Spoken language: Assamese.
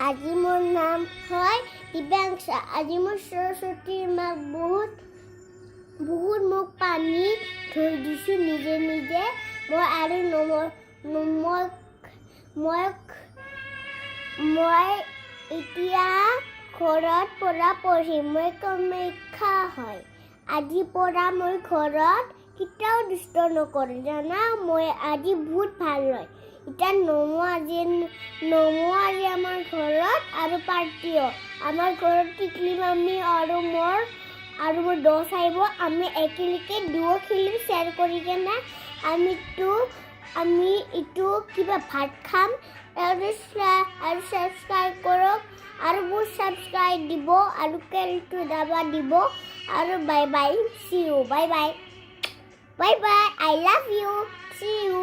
আজি মোৰ নাম হয় দিব্যাংশা। আজি মই সৰস্বতীৰ মাক বহুত মোক পানী ধৰি দিছোঁ নিজে নিজে। মই এতিয়া ঘৰত পৰা পঢ়িম। মই কামাখ্যা হয়। আজিৰ পৰা মই ঘৰত কেতিয়াও দুষ্ট নকৰোঁ জানা। মই আজি বহুত ভাল হয়। এতিয়া নমো আজি আমাৰ ঘৰত আৰু পাৰ্টিও। আমাৰ ঘৰত টিকলি মামী আৰু মোৰ দোষ আহিব। আমি একেলগে দুয়ো খেলিম শ্বেয়াৰ কৰি কেনে। আমি এইটো কিবা ভাত খাম আৰু ছাবস্ক্ৰাইব কৰক আৰু বহুত ছাবস্ক্ৰাইব দিব আৰু কেলটো দাবা দিব আৰু bye bye see you bye bye I love you see U.